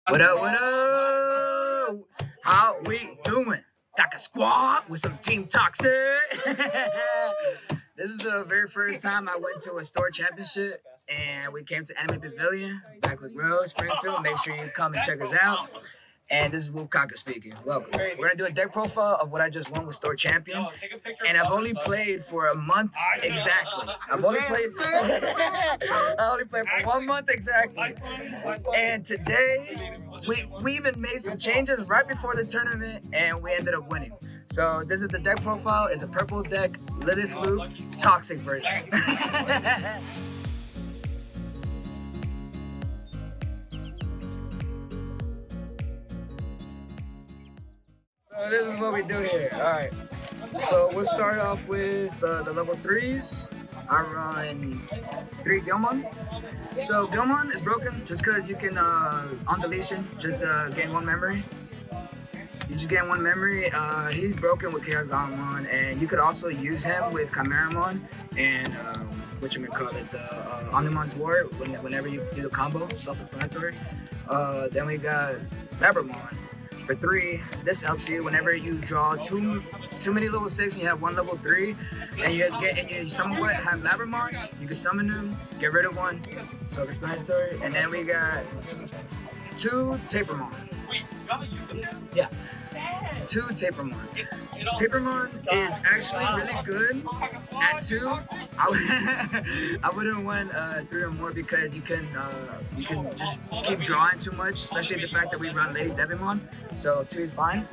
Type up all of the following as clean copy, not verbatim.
What up, what up? How we doing? Got a squad with some Team Toxic. This is the very first time I went to a store championship and we came to Anime Pavilion, Backlick Road, Springfield. Make sure you come and check us out. And this is Wolf Kaka speaking. Welcome. We're gonna do a deck profile of what I just won with Store Champion. And I've only played for a month exactly. I've only played I only played for 1 month exactly. And today we even made some changes right before the tournament and we ended up winning. So this is the deck profile. It's a purple deck, Lilith Loop, Toxic version. So this is what we do here. Alright. So we'll start off with the level 3s. I run 3 Gilmon. So Gilmon is broken just because you can, on deletion, just gain 1 memory. You just gain 1 memory. He's broken with Chaos Golemon, and you could also use him with Chimeramon and whatchamacallit, the Omnimon's War whenever you do the combo, self-explanatory. Then we got Labramon. For 3, this helps you whenever you draw too many level 6 and you have 1 level 3, and you somewhat have Labramon, you can summon him, get rid of 1, self-explanatory, and then we got 2 Tapermon. Yeah, 2 Tapermon. Tapermon is actually really good at 2. I wouldn't want 3 or more because you can just keep drawing too much, especially the fact that we run Lady Devimon. So 2 is fine.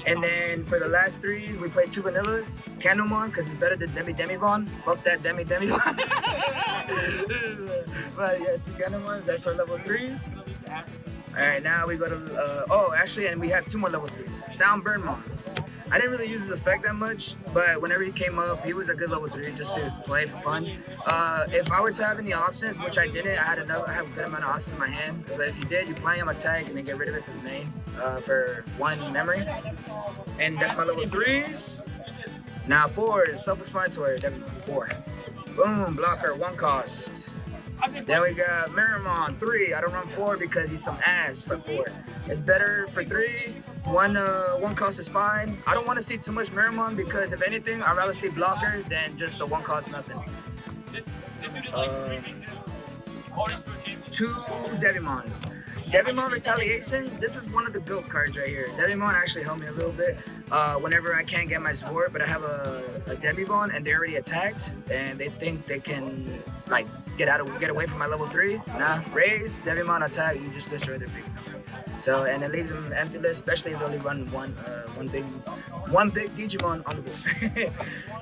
And then for the last 3, we play 2 vanillas. Candlemon, because it's better than Demivon. Fuck that Demivon. But yeah, 2 Candlemons, that's our level 3s. Alright, now we go to, and we have 2 more level 3s. Soundburnmon. I didn't really use his effect that much, but whenever he came up, he was a good level 3 just to play for fun. If I were to have any options, which I didn't, I have a good amount of options in my hand. But if you did, you play him attack and then get rid of it for the main for 1 memory. And that's my level 3s. Now 4 is self-explanatory, definitely 4. Boom, blocker, 1 cost. Then we got Miramon, 3. I don't run 4 because he's some ass for 4. It's better for 3. 1 cost is fine. I don't want to see too much Miramon because if anything, I'd rather see blocker than just a 1 cost nothing. 2 Devimons. Devimon Retaliation, this is one of the GOAT cards right here. Devimon actually helped me a little bit whenever I can't get my Sword, but I have a Devimon and they're already attacked and they think they can like get away from my level 3. Nah, raise, Devimon attack, you just destroy their big number. So, and it leaves them emptyless, especially if they only run one big Digimon on the board.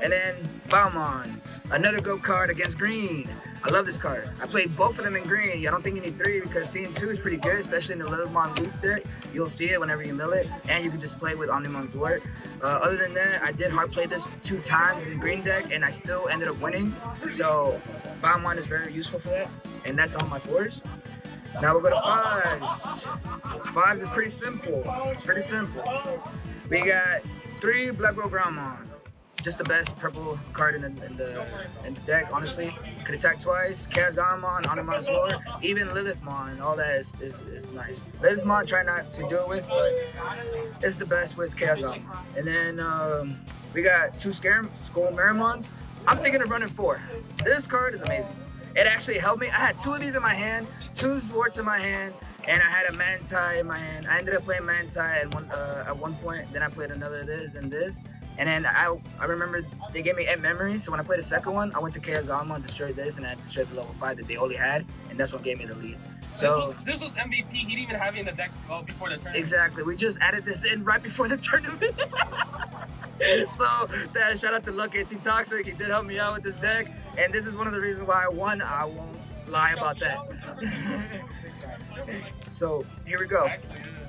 And then Valmon, another GOAT card against green. I love this card. I played both of them in green. I don't think you need 3 because seeing 2 is pretty good, especially in the Lilithmon loop deck. You'll see it whenever you mill it, and you can just play with Omnimon's War. Other than that, I did hard play this 2 times in the green deck, and I still ended up winning. So Valmon is very useful for that, and that's all my 4s. Now we'll go to 5s. 5s is pretty simple. It's pretty simple. We got 3 Black Roll Groundmon. Just the best purple card in the deck, honestly. Could attack twice. Chaos Golemon, Omnimon's War, even Lilithmon, all that is nice. Lilithmon, try not to do it with, but it's the best with Chaos Golemon. And then we got 2 Skull Miramons. I'm thinking of running 4. This card is amazing. It actually helped me. I had 2 of these in my hand, 2 Swords in my hand, and I had a Manti in my hand. I ended up playing Manti at one point. Then I played another this and this. And then I remember they gave me 8 memory, so when I played the second one, I went to Chaos Golemon, destroyed this, and I destroyed the level 5 that they only had, and that's what gave me the lead. So this was MVP. He didn't even have it in the deck before the tournament. Exactly. We just added this in right before the tournament. So shout out to Lucky and Team Toxic. He did help me out with this deck, and this is one of the reasons why I won. I won't lie about that. So here we go.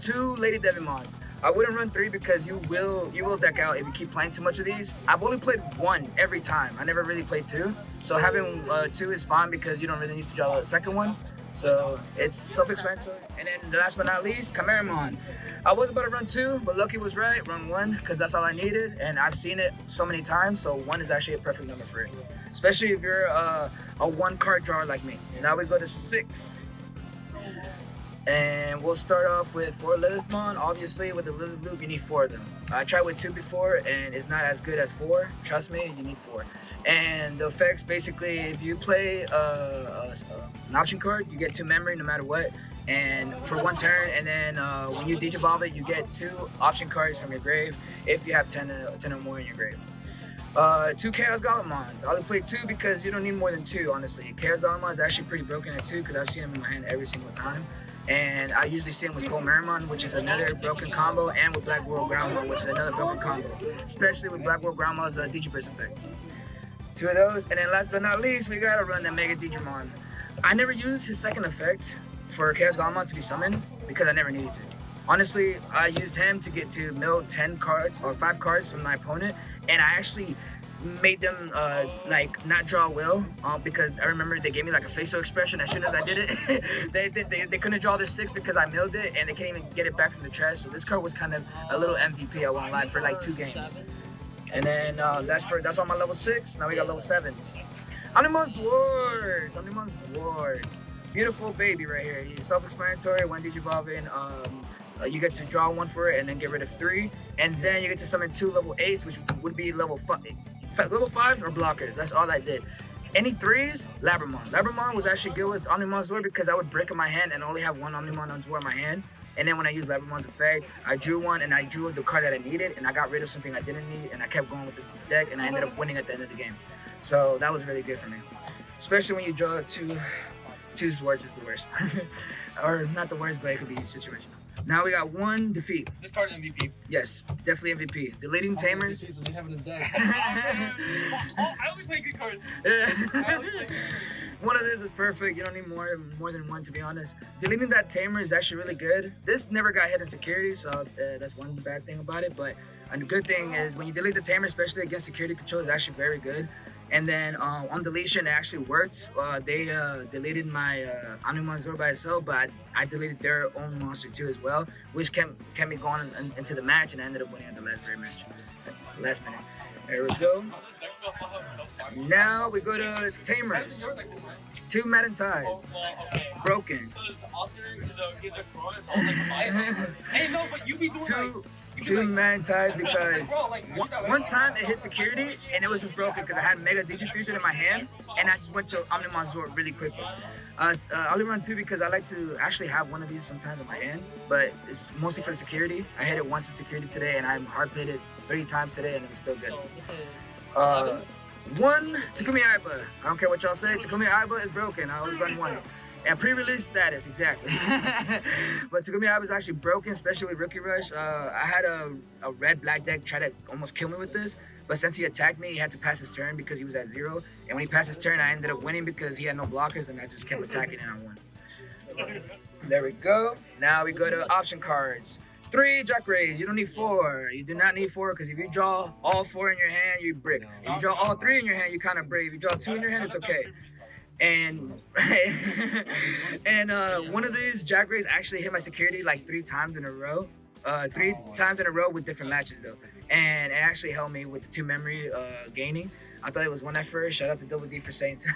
2 Lady Devimons. I wouldn't run 3 because you will deck out if you keep playing too much of these. I've only played 1 every time. I never really played 2. So having 2 is fine because you don't really need to draw the second one. So it's self-explanatory. And then last but not least, Chimeramon. I was about to run 2, but Lucky was right, run 1, because that's all I needed. And I've seen it so many times, so 1 is actually a perfect number for it. Especially if you're a 1 card drawer like me. Now we go to 6. And we'll start off with 4 Lilithmon. Obviously, with the Lilith loop, you need 4 of them. I tried with 2 before, and it's not as good as 4. Trust me, you need 4. And the effects, basically, if you play an option card, you get 2 memory no matter what, and for 1 turn. And then when you Digivolve it, you get 2 option cards from your grave if you have 10 or more in your grave. 2 Chaos Golemons. I only play 2 because you don't need more than 2, honestly. Chaos Golemon is actually pretty broken at 2 because I've seen them in my hand every single time. And I usually see them with Skull Merimon, which is another broken combo, and with Black World Groundball, which is another broken combo. Especially with Black World Groundball's Digiburst effect. 2 of those, and then last but not least, we gotta run the Mega Digimon. I never used his second effect for Chaos Golemon to be summoned because I never needed to. Honestly, I used him to get to mill 10 cards or 5 cards from my opponent, and I actually made them like not draw will because I remember they gave me like a facial expression as soon as I did it. they couldn't draw their 6 because I milled it, and they can't even get it back from the trash. So this card was kind of a little MVP, I won't lie, for like 2 games. And then that's on my level 6. Now we got level 7s. Omnimon Swords. Omnimon Swords. Beautiful baby right here. Self-explanatory. When Digivolving, you get to draw 1 for it and then get rid of 3. And then you get to summon 2 level 8s, which would be level 5. Level 5s or blockers. That's all I did. Any 3s, Labramon. Labramon was actually good with Omnimon Sword because I would break in my hand and only have 1 Omnimon on Sword in my hand. And then when I used Labramon's effect, I drew 1 and I drew the card that I needed, and I got rid of something I didn't need, and I kept going with the deck, and I ended up winning at the end of the game. So that was really good for me. Especially when you draw 2 swords is the worst. Or not the worst, but it could be situational. Now we got 1 defeat. This card is MVP. Yes, definitely MVP. Deleting Tamers. Does he have in his deck? I only play good cards. One of these is perfect. You don't need more than 1, to be honest. Deleting that Tamer is actually really good. This never got hit in security, so that's one bad thing about it. But a good thing is when you delete the Tamer, especially against security control, is actually very good. And then on deletion, it actually worked. They deleted my Omnimon Zord by itself, but I deleted their own monster too as well, which kept me going into the match, and I ended up winning at the last minute. There we go. Now we go to Tamers. 2 Madden Ties. Broken. Because Oscar is a pro at all, like, hey, no, but you be doing two Madden Ties because one time it hit security and it was just broken because I had Mega Digifusion in my hand and I just went to Omnimon Zord really quickly. I only run 2 because I like to actually have 1 of these sometimes in my hand, but it's mostly for the security. I hit it once in security today and I hard played it 3 times today and it was still good. 1 Takumi Aiba. I don't care what y'all say. Takumi Aiba is broken. I always run 1. And pre-release status, exactly. But Takumi Aiba is actually broken, especially with Rookie Rush. I had a red-black deck try to almost kill me with this, but since he attacked me, he had to pass his turn because he was at 0. And when he passed his turn, I ended up winning because he had no blockers, and I just kept attacking and I won. There we go. Now we go to option cards. 3 Jack Rays. You don't need 4. You do not need 4 because if you draw all 4 in your hand, you brick. If you draw all 3 in your hand, you kind of brave. If you draw 2 in your hand, it's okay. And one of these Jack Rays actually hit my security like 3 times in a row. 3 times in a row with different matches though. And it actually helped me with the 2 memory gaining. I thought it was 1 at first. Shout out to Double D for saying so.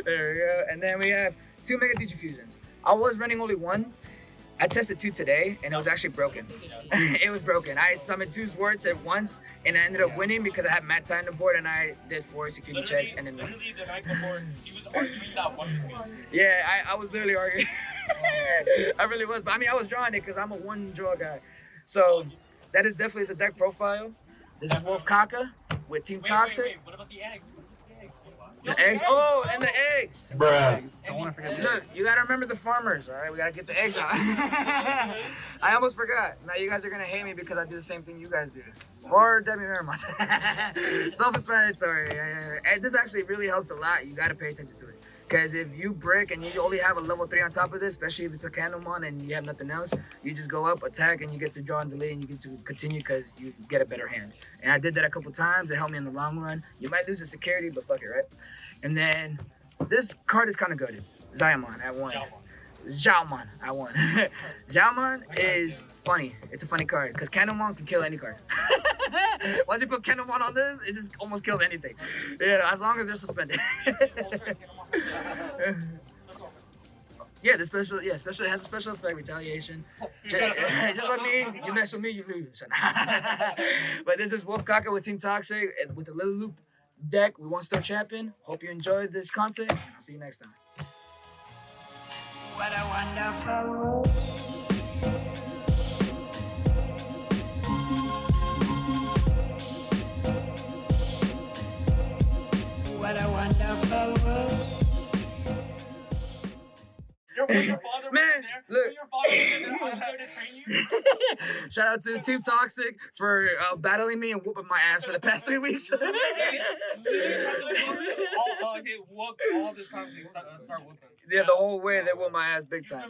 There we go. And then we have 2 Mega Digifusions. I was running only 1. I tested 2 today, and it was actually broken. It was broken. I summoned 2 Swords at once, and I ended up winning because I had Matt Tie on the board, and I did 4 security checks, and then won. Literally, the night before, he was arguing that 1 was good. Yeah, I was literally arguing. I really was, but I mean, I was drawing it because I'm a 1-draw guy. So that is definitely the deck profile. This is Wolf Kaka with Team Toxic. Wait, what about the eggs? The eggs. Oh, and the eggs. Bruh. Don't want to forget the Look, eggs. you gotta remember the farmers, all right? We gotta get the eggs out. I almost forgot. Now you guys are gonna hate me because I do the same thing you guys do. Or Debbie Miramont. Self-explanatory. And this actually really helps a lot. You gotta pay attention to it. Because if you brick and you only have a level 3 on top of this, especially if it's a Candlemon and you have nothing else, you just go up, attack, and you get to draw and delay, and you get to continue because you get a better hand. And I did that a couple times. It helped me in the long run. You might lose the security, but fuck it, right? And then this card is kind of good. Xiaomon at 1. Xiaomon at 1. Xiaomon is funny. It's a funny card because Candlemon can kill any card. Once you put Candlemon on this, it just almost kills anything. Yeah, as long as they're suspended. Yeah, the special. Yeah, special. It has a special effect. Retaliation. Just like me, you mess with me, you lose. But this is Wolf Kaka with Team Toxic and with the Little Loop deck. We 1-star champion. Hope you enjoyed this content. I'll see you next time. What a wonderful world. What a wonderful world. When your father Man, wasn't there, look. when your father wasn't there, I was there to train you. Shout out to Team Toxic for battling me and whooping my ass for the past 3 weeks. Okay, walk all this time. Start whooping. Yeah, the whole way they whooped my ass big time.